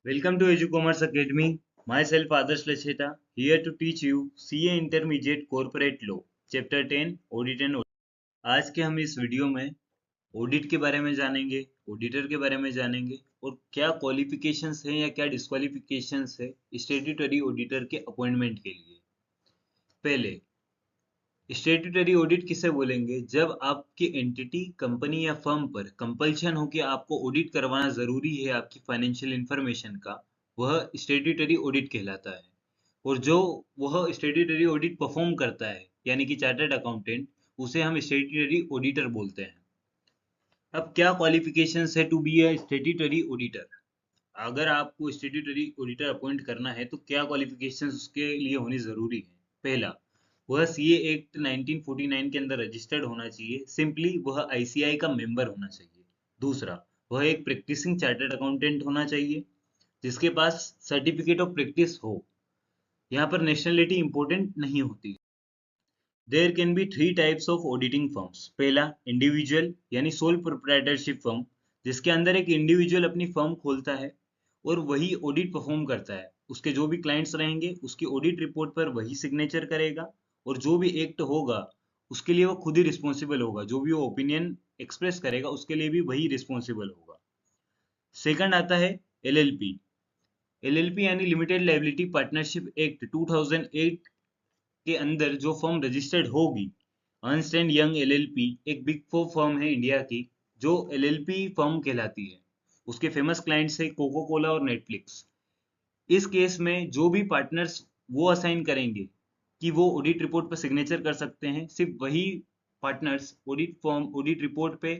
Welcome to EduCommerce Academy. Myself Adarsh Lacheta, here to teach you CA Intermediate Corporate Law, Chapter 10 Audit and Audit. आज के हम इस video में audit के बारे में जानेंगे, ऑडिटर के बारे में जानेंगे और क्या क्वालिफिकेशंस हैं या क्या डिस्क्वालिफिकेशंस है स्टैट्यूटरी ऑडिटर के अपॉइंटमेंट के लिए। पहले स्टैट्यूटरी ऑडिट किसे बोलेंगे? जब आपकी एंटिटी, कंपनी या फर्म पर कंपल्शन हो कि आपको ऑडिट करवाना जरूरी है आपकी फाइनेंशियल इंफॉर्मेशन का, वह स्टैट्यूटरी ऑडिट कहलाता है। और जो वह स्टैट्यूटरी ऑडिट परफॉर्म करता है यानी कि चार्टर्ड अकाउंटेंट, उसे हम स्टैट्यूटरी ऑडिटर बोलते हैं। अब क्या क्वालिफिकेशंस है to be a statutory auditor? अगर आपको स्टैट्यूटरी ऑडिटर अपॉइंट करना है तो क्या क्वालिफिकेशंस उसके लिए होनी जरूरी है? पहला, वह सीए एक्ट 1949 के अंदर रजिस्टर्ड होना चाहिए। सिंपली वह आईसीआई का मेंबर होना चाहिए। दूसरा, वह एक प्रैक्टिसिंग चार्टर्ड अकाउंटेंट होना चाहिए जिसके पास सर्टिफिकेट ऑफ प्रैक्टिस हो। यहाँ पर नेशनलिटी इंपॉर्टेंट नहीं होती। There can be 3 types of auditing firms. पहला, इंडिविजुअल यानी सोल प्रोप्राइटरशिप फर्म, जिसके अंदर एक इंडिविजुअल अपनी फर्म खोलता है और वही ऑडिट परफॉर्म करता है। उसके जो भी क्लाइंट्स रहेंगे उसकी ऑडिट रिपोर्ट पर वही सिग्नेचर करेगा और जो भी एक्ट होगा उसके लिए वो खुद ही रिस्पॉन्सिबल होगा। जो भी वो ओपिनियन एक्सप्रेस करेगा उसके लिए भी वही रिस्पॉन्सिबल होगा। सेकंड आता है एलएलपी। एलएलपी यानी लिमिटेड लायबिलिटी पार्टनरशिप एक्ट 2008 के अंदर जो फर्म रजिस्टर्ड होगी, अर्नस्ट एंड यंग एलएलपी एक बिग फोर फर्म है इंडिया की जो एलएलपी फर्म कहलाती है। उसके फेमस क्लाइंट्स है कोको कोला और नेटफ्लिक्स। इस केस में जो भी पार्टनर्स वो असाइन करेंगे कि वो ऑडिट रिपोर्ट पर सिग्नेचर कर सकते हैं, सिर्फ वही partners audit form, audit report पे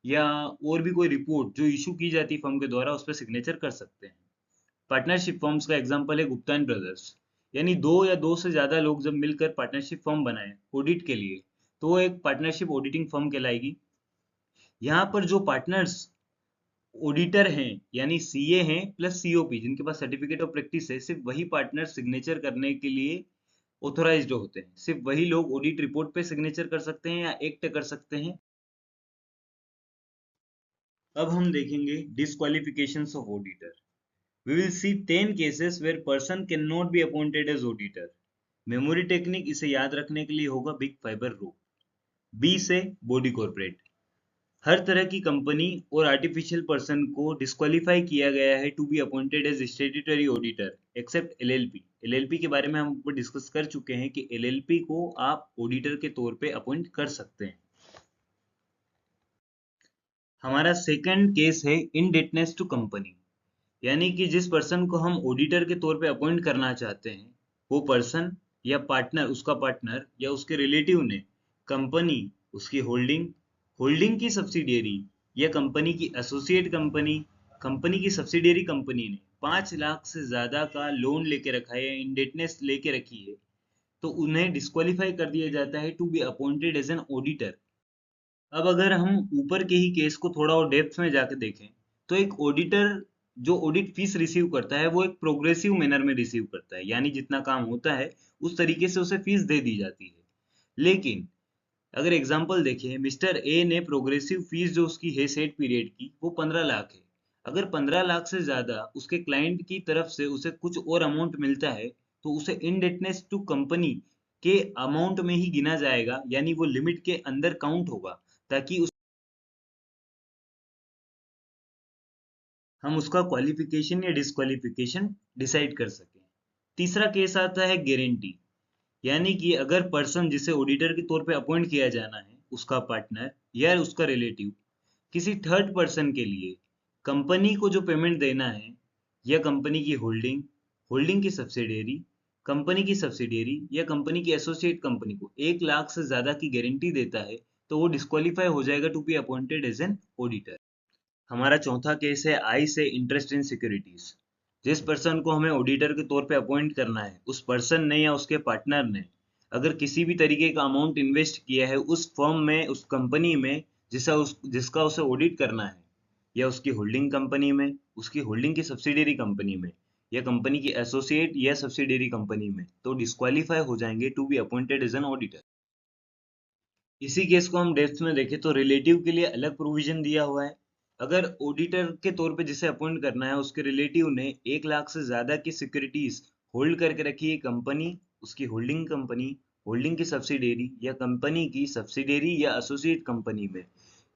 या और भी कोई रिपोर्ट जो इशू की जाती है फर्म के द्वारा उस पर सिग्नेचर कर सकते हैं। पार्टनरशिप फर्म्स का एग्जांपल है गुप्ता एंड ब्रदर्स। यानी दो या दो से ज्यादा लोग जब मिलकर पार्टनरशिप फर्म बनाए ऑडिट के लिए तो वो एक पार्टनरशिप ऑडिटिंग फर्म कहलाएगी। यहाँ पर जो पार्टनर्स ऑडिटर हैं यानी सीए हैं प्लस सीओपी, जिनके पास सर्टिफिकेट ऑफ प्रैक्टिस है, सिर्फ वही पार्टनर सिग्नेचर करने के लिए ऑथोराइज्ड होते हैं। सिर्फ वही लोग ऑडिट रिपोर्ट पे सिग्नेचर कर सकते हैं या एक्ट कर सकते हैं। अब हम देखेंगे disqualifications of auditor. We will see 10 cases where person cannot be appointed as auditor. Memory technique इसे याद रखने के लिए होगा बिग फाइबर रूल। बी से बॉडी कॉर्पोरेट। हर तरह की कंपनी और आर्टिफिशियल पर्सन को डिस्क्वालीफाई किया गया है to be appointed as statutory auditor except LLP. LLP के बारे में हम ऊपर डिस्कस कर चुके हैं कि एलएलपी को आप ऑडिटर के तौर पे अपॉइंट कर सकते हैं। हमारा सेकंड केस है इनडेटनेस टू कंपनी, यानी कि जिस पर्सन को हम ऑडिटर के तौर पे अपॉइंट करना चाहते हैं वो पर्सन या पार्टनर, उसका पार्टनर या उसके रिलेटिव ने कंपनी, उसकी होल्डिंग, होल्डिंग की सब्सिडियरी या कंपनी की एसोसिएट कंपनी, कंपनी की सब्सिडियरी कंपनी ने 5 लाख से ज्यादा का लोन लेके रखा है या इंडेटनेस लेके रखी है तो उन्हें डिस्क्वालीफाई कर दिया जाता है to be appointed as an auditor. अब अगर हम ऊपर के ही केस को थोड़ा और डेप्थ में जाके देखें तो एक ऑडिटर जो ऑडिट फीस रिसीव करता है वो एक प्रोग्रेसिव मैनर में रिसीव करता है, यानी जितना काम होता है उस तरीके से उसे फीस दे दी जाती है। लेकिन अगर एग्जांपल देखें, मिस्टर ए ने प्रोग्रेसिव फीस जो उसकी है सेट पीरियड की वो 15 लाख है। अगर 15 लाख से ज्यादा उसके क्लाइंट की तरफ से उसे कुछ और अमाउंट मिलता है तो उसे इनडेटनेस टू कंपनी के अमाउंट में ही गिना जाएगा, यानी वो लिमिट के अंदर काउंट होगा ताकि हम उसका क्वालिफिकेशन या डिस्क्वालिफिकेशन डिसाइड कर सकें। तीसरा केस आता है गारंटी, यानी कि अगर पर्सन जिसे ऑडिटर के तौर पे अपॉइंट किया जाना है, उसका पार्टनर या उसका रिलेटिव किसी थर्ड पर्सन के लिए कंपनी को जो पेमेंट देना है या कंपनी की होल्डिंग, होल्डिंग की सब्सिडियरी, कंपनी की सब्सिडियरी या कंपनी की एसोसिएट कंपनी को 1 लाख से ज्यादा की गारंटी देता है तो वो डिस्क्वालीफाई हो जाएगा to be appointed as an auditor. हमारा चौथा केस है आई से इंटरेस्ट इन सिक्योरिटीज। जिस पर्सन को हमें ऑडिटर के तौर पे अपॉइंट करना है उस पर्सन ने या उसके पार्टनर ने अगर किसी भी तरीके का अमाउंट इन्वेस्ट किया है उस फर्म में, उस कंपनी में जिसका उसे ऑडिट करना है, या उसकी होल्डिंग कंपनी में, उसकी होल्डिंग की सब्सिडियरी कंपनी में या कंपनी की एसोसिएट या सब्सिडियरी कंपनी में, तो डिस्क्वालीफाई हो जाएंगे to be appointed as an auditor. इसी केस को हम डेप्थ में देखें तो रिलेटिव के लिए अलग प्रोविजन दिया हुआ है अगर ऑडिटर के तौर पे जिसे अपॉइंट करना है उसके रिलेटिव ने 1 लाख से ज्यादा की सिक्योरिटीज होल्ड करके रखी है कंपनी, उसकी होल्डिंग कंपनी, होल्डिंग की सब्सिडेरी या कंपनी की सब्सिडेरी या एसोसिएट कंपनी में,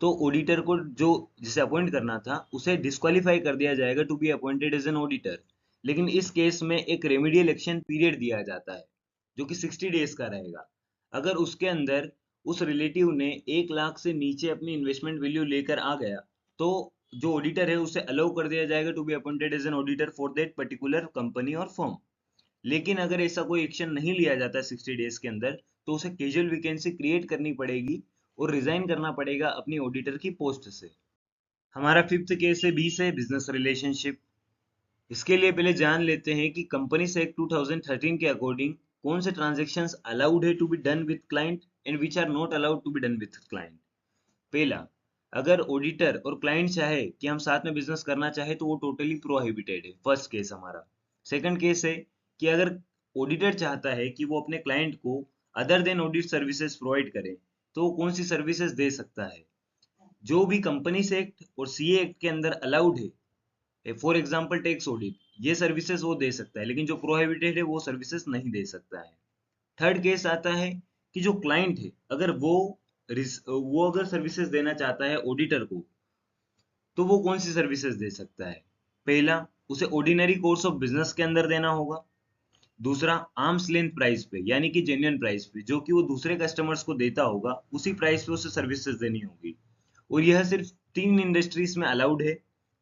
तो ऑडिटर को जो जिसे अपॉइंट करना था उसे डिस्क्वालीफाई कर दिया जाएगा to be appointed as an auditor. लेकिन इस केस में एक रेमिडियल एक्शन पीरियड दिया जाता है जो कि 60 डेज का रहेगा। अगर उसके अंदर उस रिलेटिव ने 1 लाख से नीचे अपनी इन्वेस्टमेंट वैल्यू लेकर आ गया तो जो ऑडिटर है उसे अलाउ कर दिया जाएगा to be appointed as an auditor for that particular company और फर्म। लेकिन अगर ऐसा कोई एक्शन नहीं लिया जाता 60 डेज के अंदर तो उसे कैजुअल वैकेंसी क्रिएट करनी पड़ेगी और रिजाइन करना पड़ेगा अपनी ऑडिटर की पोस्ट से। हमारा फिफ्थ केस है बी से बिजनेस रिलेशनशिप। इसके लिए पहले जान लेते हैं कि कंपनीज एक्ट 2013 के अकॉर्डिंग कौन से ट्रांजेक्शन्स अलाउड है to be done with client and which are not allowed to be done with client. पहला, अगर ऑडिटर और क्लाइंट चाहे कि हम साथ में बिजनेस करना चाहे तो वो टोटली प्रोहिबिटेड है, फर्स्ट केस हमारा। सेकंड केस है कि अगर ऑडिटर चाहता है कि वो अपने क्लाइंट को other than audit services provide करे तो वो कौन सी सर्विसेज दे सकता है। जो भी कंपनीज एक्ट और सीए एक्ट के अंदर अलाउड है, फॉर एग्जाम्पल टैक्स ऑडिट, ये सर्विसेज वो दे सकता है, लेकिन जो प्रोहिबिटेड है वो सर्विसेज नहीं दे सकता है। थर्ड केस आता है कि जो क्लाइंट है अगर वो अगर सर्विसेज देना चाहता है ऑडिटर को तो वो कौन सी सर्विसेज दे सकता है। पहला, उसे ऑर्डिनरी कोर्स ऑफ बिजनेस के अंदर देना होगा। दूसरा, आर्म्स लेंथ प्राइस पे यानी कि जेन्युइन प्राइस पे जो कि वो दूसरे कस्टमर्स को देता होगा उसी प्राइस पे उसे सर्विसेज देनी होगी। और यह सिर्फ 3 इंडस्ट्रीज में अलाउड है।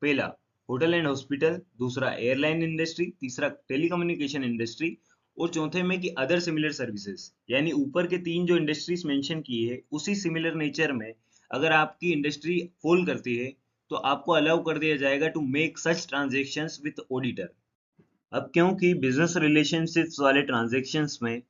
पहला, होटल एंड हॉस्पिटल, दूसरा एयरलाइन इंडस्ट्री, तीसरा टेलीकम्युनिकेशन इंडस्ट्री और चौथे में कि अदर सिमिलर सर्विसेज। यानी ऊपर के 3 जो इंडस्ट्रीज मेंशन की है उसी सिमिलर नेचर में अगर आपकी इंडस्ट्री फॉल करती है तो आपको अलाउ कर दिया जाएगा to make such transactions with auditor. अब क्योंकि बिजनेस रिलेशनशिप्स वाले ट्रांजेक्शन्स में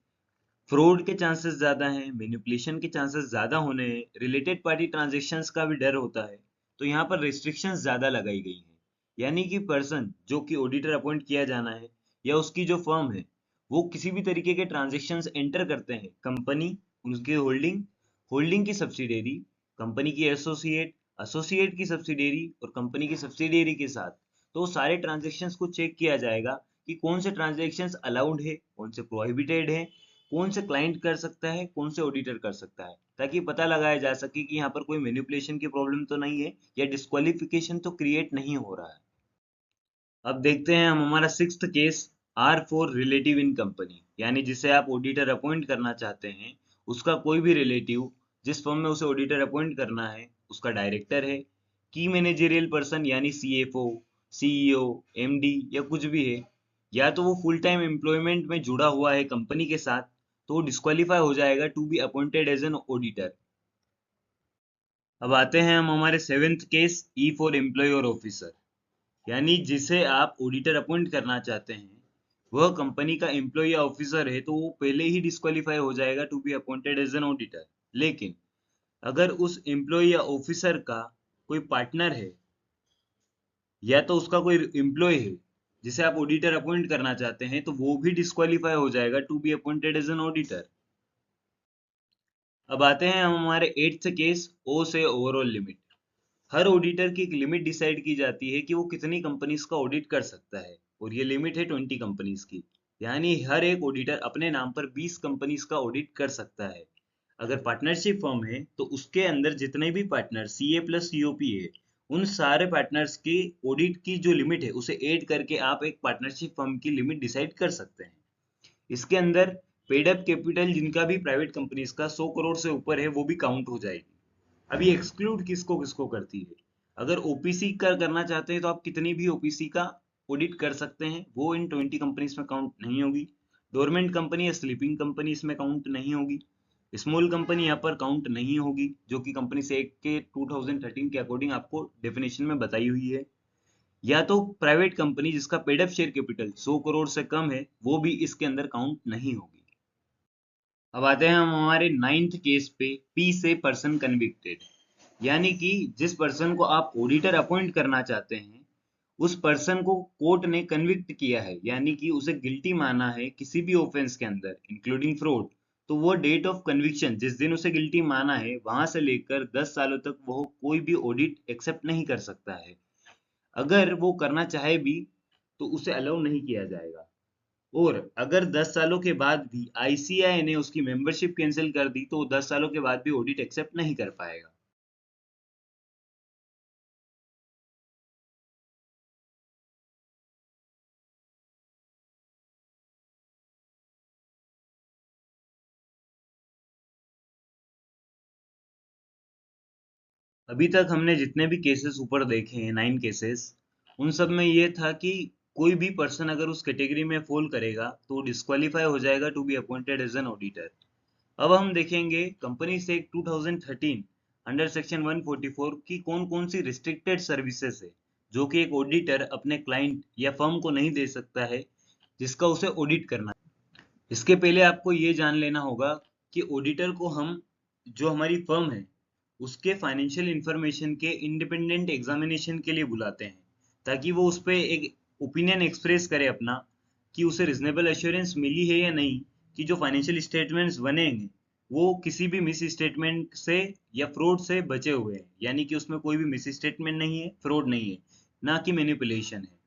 फ्रॉड के चांसेस ज़्यादा हैं, मैनिपुलेशन के चांसेस ज़्यादा होने हैं, रिलेटेड पार्टी ट्रांजेक्शन्स का भी डर होता है, तो यहाँ पर रिस्ट्रिक्शंस ज़्यादा लगाई गई हैं। यानी कि पर्सन जो कि ऑडिटर अपॉइंट किया जाना है या उसकी जो फर्म है वो किसी भी तरीके के ट्रांजेक्शन्स एंटर करते हैं कंपनी, उसकी होल्डिंग, होल्डिंग की सब्सिडेरी, कंपनी की एसोसिएट, एसोसिएट की सब्सिडेरी और कंपनी की सब्सिडेरी के साथ, तो सारे ट्रांजेक्शन्स को चेक किया जाएगा कि कौन से ट्रांजेक्शन्स अलाउड है, कौन से प्रोहिबिटेड है, कौन से क्लाइंट कर सकता है, कौन से ऑडिटर कर सकता है, ताकि पता लगाया जा सके कि यहाँ पर कोई मैनिपुलेशन की प्रॉब्लम तो नहीं है या डिस्क्वालिफिकेशन तो क्रिएट नहीं हो रहा है। अब देखते हैं हम हमारा sixth case, R for relative in company, यानी जिसे आप ऑडिटर अपॉइंट करना चाहते हैं उसका कोई भी रिलेटिव जिस फर्म में उसे ऑडिटर अपॉइंट करना है उसका डायरेक्टर है, की मैनेजरियल पर्सन यानी सीएफओ, सीईओ, एमडी या कुछ भी है, या तो वो फुल टाइम एम्प्लॉयमेंट में जुड़ा हुआ है कंपनी के साथ तो वो डिस्क्वालीफाई हो जाएगा to be appointed as an auditor. अब आते हैं हम हमारे seventh case, E for employee और ऑफिसर, यानी जिसे आप ऑडिटर अपॉइंट करना चाहते हैं वह कंपनी का एम्प्लॉय या ऑफिसर है तो वो पहले ही डिस्क्वालीफाई हो जाएगा to be appointed as an auditor. लेकिन अगर उस एम्प्लॉय या ऑफिसर का कोई पार्टनर है या तो उसका कोई एम्प्लॉय है जिसे आप ऑडिटर अपॉइंट करना चाहते हैं तो वो भी डिस्क्वालीफाई हो जाएगा to be appointed as an auditor. अब आते हैं हम हमारे एट्थ केस, ओ से ओवरऑल लिमिट। हर ऑडिटर की एक लिमिट डिसाइड की जाती है कि वो कितनी कंपनीज का ऑडिट कर सकता है और ये लिमिट है 20 कंपनीज की। यानी हर एक ऑडिटर अपने नाम पर 20 कंपनीज का ऑडिट कर सकता है। अगर पार्टनरशिप फर्म है तो उसके अंदर जितने भी पार्टनर सीए प्लस सीओपी है उन सारे पार्टनर्स की ऑडिट की जो लिमिट है उसे ऐड करके आप एक पार्टनरशिप फर्म की लिमिट डिसाइड कर सकते हैं। इसके अंदर पेड अप कैपिटल जिनका भी प्राइवेट कंपनीज का 100 करोड़ से ऊपर है वो भी काउंट हो जाएगी। अभी एक्सक्लूड किसको किसको करती है, अगर ओपीसी का करना चाहते हैं तो आप कितनी भी ओपीसी का ऑडिट कर सकते हैं, वो इन 20 कंपनीज में काउंट नहीं होगी। डोरमेंट कंपनी या स्लीपिंग कंपनी इसमें काउंट नहीं होगी। स्मॉल कंपनी यहाँ पर काउंट नहीं होगी जो कि कंपनी से एक के 2013 के अकॉर्डिंग आपको डेफिनेशन में बताई हुई है। या तो प्राइवेट कंपनी जिसका paid up share capital 100 crore से कम है वो भी इसके अंदर काउंट नहीं होगी। अब आते हैं हम हमारे नाइन्थ केस पे, पी से पर्सन कन्विक्टेड, यानी कि जिस पर्सन को आप ऑडिटर अपॉइंट करना चाहते हैं उस पर्सन को कोर्ट ने कन्विक्ट किया है, यानी कि उसे गिल्टी माना है किसी भी ऑफेंस के अंदर इंक्लूडिंग फ्रॉड, तो वो डेट ऑफ कन्विक्शन जिस दिन उसे गिल्टी माना है वहां से लेकर 10 सालों तक वो कोई भी ऑडिट एक्सेप्ट नहीं कर सकता है। अगर वो करना चाहे भी तो उसे अलाउ नहीं किया जाएगा। और अगर 10 सालों के बाद भी आईसीआई ने उसकी मेंबरशिप कैंसिल कर दी तो वो 10 सालों के बाद भी ऑडिट एक्सेप्ट नहीं कर पाएगा। अभी तक हमने जितने भी केसेस ऊपर देखे हैं 9 केसेस, उन सब में ये था कि कोई भी पर्सन अगर उस कैटेगरी में फॉल करेगा तो डिस्क्वालीफाई हो जाएगा to be appointed as an auditor. अब हम देखेंगे कंपनीज एक्ट 2013 अंडर सेक्शन 144 की कौन कौन सी रिस्ट्रिक्टेड सर्विसेज है जो कि एक ऑडिटर अपने क्लाइंट या फर्म को नहीं दे सकता है, जिसका उसे ऑडिट करना है। इसके पहले आपको ये जान लेना होगा कि ऑडिटर को हम, जो हमारी फर्म है, उसके फाइनेंशियल इंफॉर्मेशन के इंडिपेंडेंट एग्जामिनेशन के लिए बुलाते हैं, ताकि वो उस पर एक ओपिनियन एक्सप्रेस करे अपना, कि उसे रिजनेबल एश्योरेंस मिली है या नहीं कि जो फाइनेंशियल स्टेटमेंट्स बनेंगे वो किसी भी मिस स्टेटमेंट से या फ्रॉड से बचे हुए हैं, यानी कि उसमें कोई भी मिस स्टेटमेंट नहीं है, फ्रॉड नहीं है, ना कि मैनिपुलेशन है।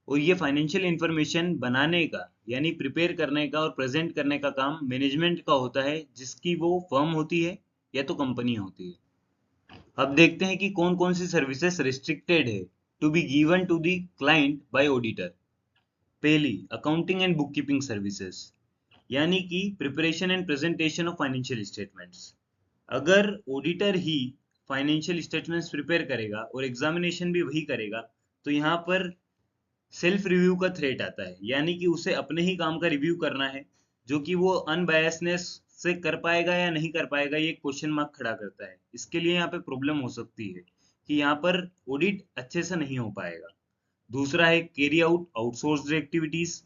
और ये फाइनेंशियल इंफॉर्मेशन बनाने का यानी प्रिपेयर करने का और प्रेजेंट करने का काम मैनेजमेंट का होता है, जिसकी वो फर्म होती है या तो कंपनी होती है। अब देखते हैं कि कौन कौन सी सर्विसेज रिस्ट्रिक्टेड है to be given to the client by auditor. पहली, accounting and book keeping services, यानी कि preparation and presentation of financial statements. अगर ऑडिटर ही फाइनेंशियल स्टेटमेंट्स प्रिपेयर करेगा और एग्जामिनेशन भी वही करेगा तो यहाँ पर सेल्फ रिव्यू का थ्रेट आता है, यानी कि उसे अपने ही काम का रिव्यू करना है, जो कि वो अनबायसनेस से कर पाएगा या नहीं कर पाएगा, ये क्वेश्चन मार्क खड़ा करता है। इसके लिए यहाँ पे प्रॉब्लम हो सकती है कि यहाँ पर ऑडिट अच्छे से नहीं हो पाएगा। दूसरा है कैरी आउट आउटसोर्स्ड एक्टिविटीज।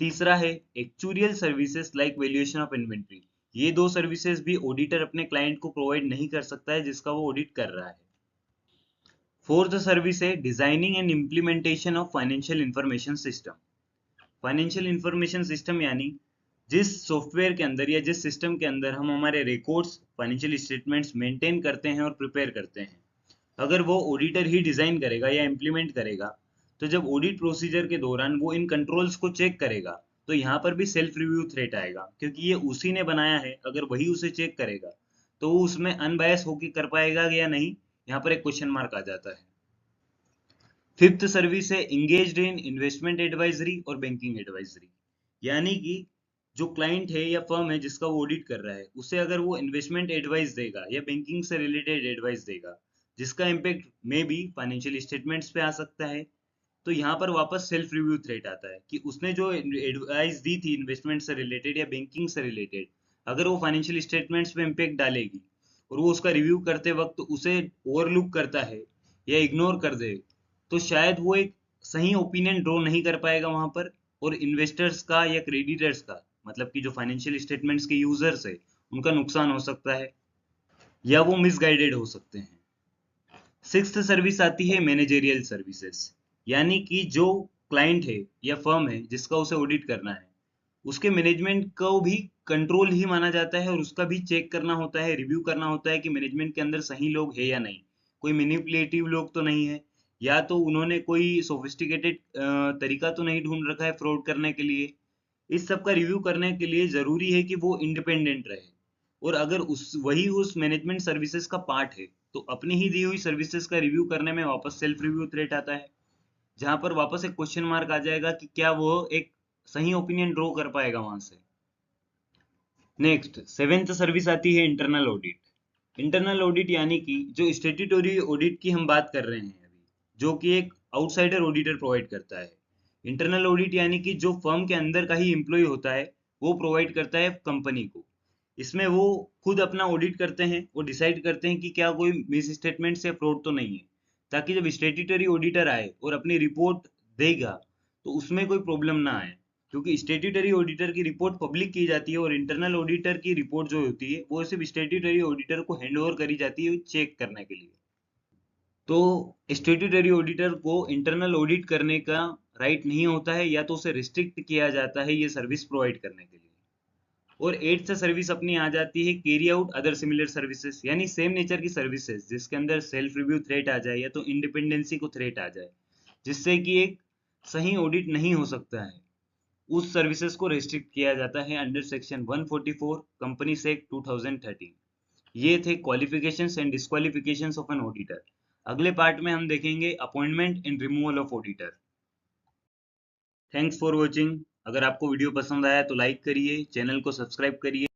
तीसरा है actuarial services like valuation of inventory. ये दो सर्विसेज भी ऑडिटर अपने क्लाइंट को प्रोवाइड नहीं कर सकता है जिसका वो ऑडिट कर रहा है। फोर्थ सर्विस है designing and implementation of financial information system. Financial information system यानी जिस सॉफ्टवेयर के अंदर या जिस सिस्टम के अंदर हम हमारे रिकॉर्ड्स, फाइनेंशियल स्टेटमेंट्स मेंटेन करते हैं और प्रिपेयर करते हैं, अगर वो ऑडिटर ही डिजाइन करेगा या इम्प्लीमेंट करेगा, तो जब ऑडिट प्रोसीजर के दौरान वो इन कंट्रोल्स को चेक करेगा तो यहाँ पर भी सेल्फ रिव्यू थ्रेट आएगा, क्योंकि ये उसी ने बनाया है। अगर वही उसे चेक करेगा तो वो उसमें अनबायस होकर कर पाएगा या नहीं, यहाँ पर एक क्वेश्चन मार्क आ जाता है। फिफ्थ सर्विस है इंगेज्ड इन इन्वेस्टमेंट एडवाइजरी और बैंकिंग एडवाइजरी, यानी कि जो क्लाइंट है या फर्म है जिसका वो ऑडिट कर रहा है, उसे अगर वो इन्वेस्टमेंट एडवाइस देगा या बैंकिंग से रिलेटेड एडवाइस देगा जिसका इम्पेक्ट में भी फाइनेंशियल स्टेटमेंट्स पे आ सकता है, तो यहाँ पर वापस सेल्फ रिव्यू थ्रेट आता है कि उसने जो एडवाइस दी थी इन्वेस्टमेंट से रिलेटेड या बैंकिंग से रिलेटेड, अगर वो फाइनेंशियल स्टेटमेंट्स पे इम्पेक्ट डालेगी और वो उसका रिव्यू करते वक्त उसे ओवरलुक करता है या इग्नोर कर दे, तो शायद वो एक सही ओपिनियन ड्रॉ नहीं कर पाएगा वहां पर, और इन्वेस्टर्स का या क्रेडिटर्स का, मतलब कि जो फाइनेंशियल स्टेटमेंट्स के यूजर्स है, उनका नुकसान हो सकता है या वो मिसगाइडेड हो सकते हैं। सिक्स्थ सर्विस आती है मैनेजेरियल सर्विसेज, यानी कि जो क्लाइंट है या फर्म है जिसका उसे ऑडिट करना है, उसके मैनेजमेंट को भी कंट्रोल ही माना जाता है और उसका भी चेक करना होता है, रिव्यू करना होता है कि मैनेजमेंट के अंदर सही लोग है या नहीं, कोई मैनिपुलेटिव लोग तो नहीं है, या तो उन्होंने कोई सोफिस्टिकेटेड तरीका तो नहीं ढूंढ रखा है फ्रॉड करने के लिए। इस सब का रिव्यू करने के लिए जरूरी है कि वो इंडिपेंडेंट रहे, और अगर उस मैनेजमेंट सर्विसेज का पार्ट है तो अपनी ही दी हुई सर्विसेज का रिव्यू करने में वापस सेल्फ रिव्यू थ्रेट आता है, जहां पर वापस एक क्वेश्चन मार्क आ जाएगा कि क्या वो एक सही ओपिनियन ड्रॉ कर पाएगा वहां से। नेक्स्ट सेवेंथ सर्विस आती है इंटरनल ऑडिट। इंटरनल ऑडिट यानी कि जो स्टेट्यूटरी ऑडिट की हम बात कर रहे हैं अभी, जो कि एक आउटसाइडर ऑडिटर प्रोवाइड करता है। इंटरनल ऑडिट यानी कि जो फर्म के अंदर का ही एम्प्लॉय होता है वो प्रोवाइड करता है कंपनी को। इसमें वो खुद अपना ऑडिट करते हैं और डिसाइड करते हैं कि क्या कोई मिस स्टेटमेंट से फ्रॉड तो नहीं है, ताकि जब स्टेट्यूटरी ऑडिटर आए और अपनी रिपोर्ट देगा तो उसमें कोई प्रॉब्लम ना आए, क्योंकि स्टेट्यूटरी ऑडिटर की रिपोर्ट पब्लिक की जाती है और इंटरनल ऑडिटर की रिपोर्ट जो होती है वो सिर्फ स्टेट्यूटरी ऑडिटर को हैंड ओवर करी जाती है चेक करने के लिए। तो स्टेट्यूटरी ऑडिटर को इंटरनल ऑडिट करने का राइट नहीं होता है, या तो उसे रिस्ट्रिक्ट किया जाता है ये सर्विस प्रोवाइड करने के लिए। और एट्थ सर्विस अपनी आ जाती है carry out other similar services, यानी सेम नेचर की सर्विसेज जिसके अंदर सेल्फ रिव्यू थ्रेट आ जाए या तो इंडिपेंडेंसी को थ्रेट आ जाए, जिससे कि एक सही ऑडिट नहीं हो सकता है, उस सर्विसेज को रेस्ट्रिक्ट किया जाता है अंडर सेक्शन 144 कंपनीज एक्ट 2013। ये थे qualifications and disqualifications of an auditor. अगले पार्ट में हम देखेंगे appointment and removal of auditor. Thanks for watching. अगर आपको वीडियो पसंद आया तो लाइक करिए, चैनल को सब्सक्राइब करिए।